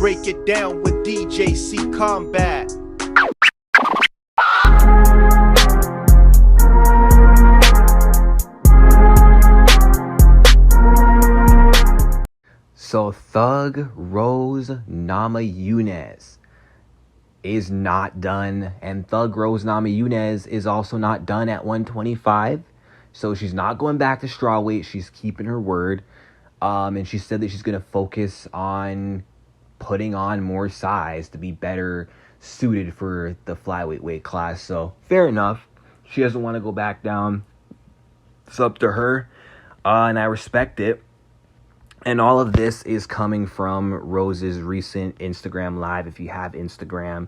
break it down with DJ C Combat. So Thug Rose Namajunas is not done, and Thug Rose Namajunas is also not done at 125. So she's not going back to strawweight. She's keeping her word. And she said that she's going to focus on putting on more size to be better suited for the flyweight weight class. So fair enough. She doesn't want to go back down. It's up to her. And I respect it. And all of this is coming from Rose's recent Instagram live. If you have Instagram,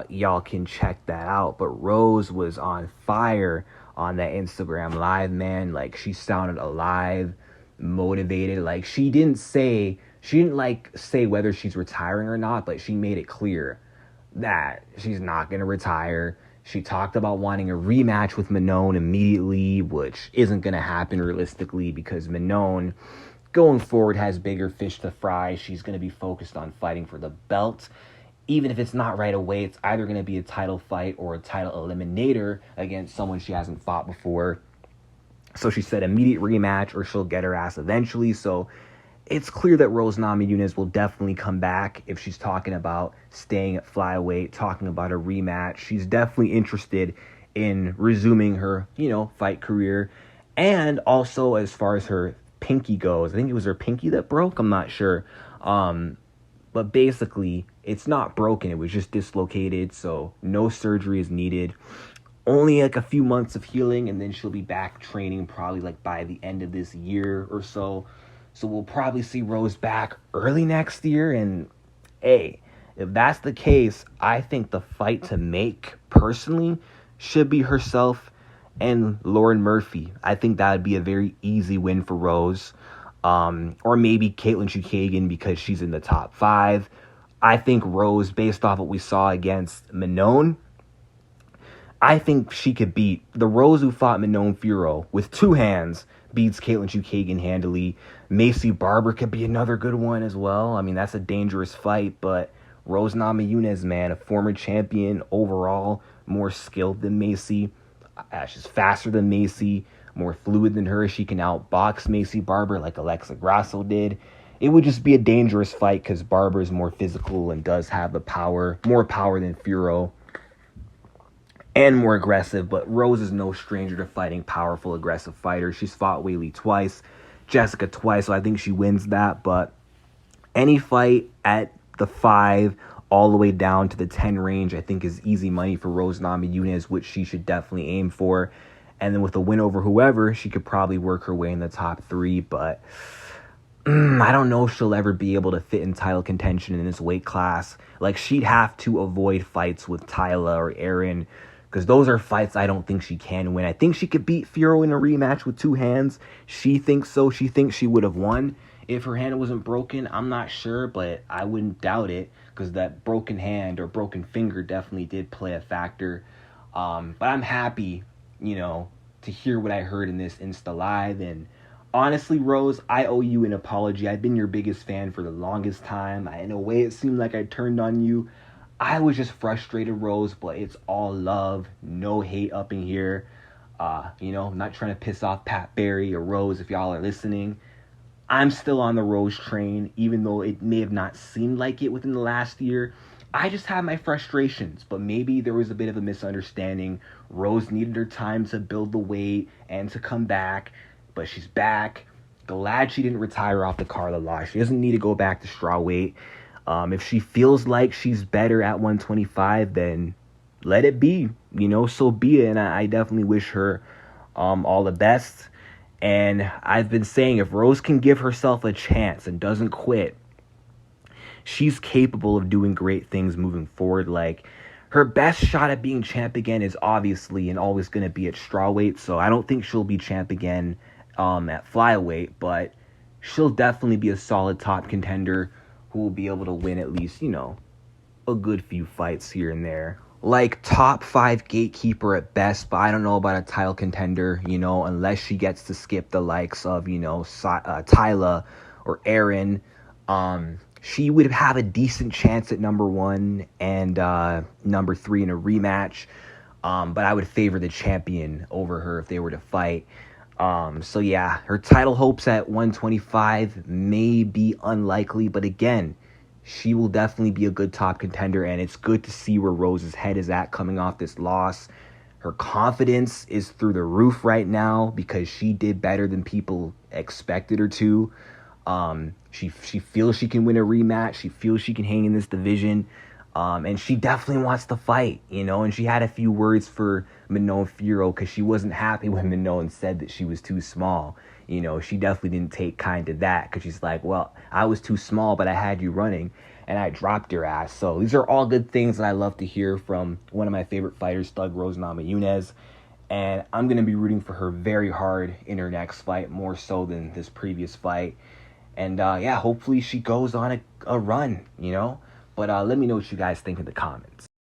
y'all can check that out. But Rose was on fire on that Instagram live, man. Like, she sounded alive, motivated. Like, she didn't say whether she's retiring or not, but she made it clear that she's not going to retire. She talked about wanting a rematch with Manon immediately, which isn't going to happen realistically because Manon, going forward, has bigger fish to fry. She's going to be focused on fighting for the belt. Even if it's not right away, it's either going to be a title fight or a title eliminator against someone she hasn't fought before. So she said immediate rematch or she'll get her ass eventually. So it's clear that Rose Namajunas will definitely come back if she's talking about staying at flyweight, talking about a rematch. She's definitely interested in resuming her, fight career. And also as far as her pinky goes, I think it was her pinky that broke. I'm not sure. But basically, it's not broken. It was just dislocated, so no surgery is needed. Only like a few months of healing, and then she'll be back training probably like by the end of this year or so. So we'll probably see Rose back early next year. And hey, if that's the case, I think the fight to make personally should be herself and Lauren Murphy. I think that would be a very easy win for Rose. Or maybe Caitlin Chukagian because she's in the top 5. I think Rose, based off what we saw against Manon, I think she could beat the Rose who fought Manon Fiorot with 2 hands, beats Caitlin Chukagian handily. Macy Barber could be another good one as well. I mean, that's a dangerous fight, but Rose Namajunas, man, a former champion overall, more skilled than Macy. She's faster than Macy, more fluid than her. She can outbox Macy Barber like Alexa Grasso did. It would just be a dangerous fight because Barber is more physical and does have the power, more power than Fiorot, and more aggressive. But Rose is no stranger to fighting powerful, aggressive fighters. She's fought Weili twice, Jessica twice, so I think she wins that. But any fight at the 5 all the way down to the 10 range, I think is easy money for Rose Namajunas, which she should definitely aim for. And then with a win over whoever, she could probably work her way in the top 3. But I don't know if she'll ever be able to fit in title contention in this weight class. Like, she'd have to avoid fights with Tyla or Erin, because those are fights I don't think she can win. I think she could beat Fiorot in a rematch with 2 hands. She thinks so. She thinks she would have won if her hand wasn't broken. I'm not sure, but I wouldn't doubt it, because that broken hand or broken finger definitely did play a factor. But I'm happy, to hear what I heard in this Insta Live. And honestly, Rose, I owe you an apology. I've been your biggest fan for the longest time. In a way, it seemed like I turned on you. I was just frustrated, Rose, but it's all love. No hate up in here. I'm not trying to piss off Pat Barry or Rose if y'all are listening. I'm still on the Rose train, even though it may have not seemed like it within the last year. I just have my frustrations, but maybe there was a bit of a misunderstanding. Rose needed her time to build the weight and to come back, but she's back. Glad she didn't retire off the Carla loss. She doesn't need to go back to strawweight. If she feels like she's better at 125, then let it be. So be it. And I definitely wish her all the best. And I've been saying, if Rose can give herself a chance and doesn't quit, she's capable of doing great things moving forward. Like, her best shot at being champ again is obviously and always going to be at strawweight. So I don't think she'll be champ again at flyweight, but she'll definitely be a solid top contender who will be able to win at least, a good few fights here and there. Like, top 5 gatekeeper at best, but I don't know about a title contender, unless she gets to skip the likes of, Tyla or Erin. she would have a decent chance at number 1 and number 3 in a rematch. But I would favor the champion over her if they were to fight. So yeah, her title hopes at 125 may be unlikely, but again, she will definitely be a good top contender, and it's good to see where Rose's head is at coming off this loss. Her confidence is through the roof right now because she did better than people expected her to. She feels she can win a rematch. She feels she can hang in this division. And she definitely wants to fight, you know, and she had a few words for Manon Fiorot because she wasn't happy when Manon said that she was too small. You know, she definitely didn't take kind to that because she's like, well, I was too small, but I had you running and I dropped your ass. So these are all good things that I love to hear from one of my favorite fighters, Thug Rose Namajunas. And I'm going to be rooting for her very hard in her next fight, more so than this previous fight. And yeah, hopefully she goes on a run, you know. But let me know what you guys think in the comments.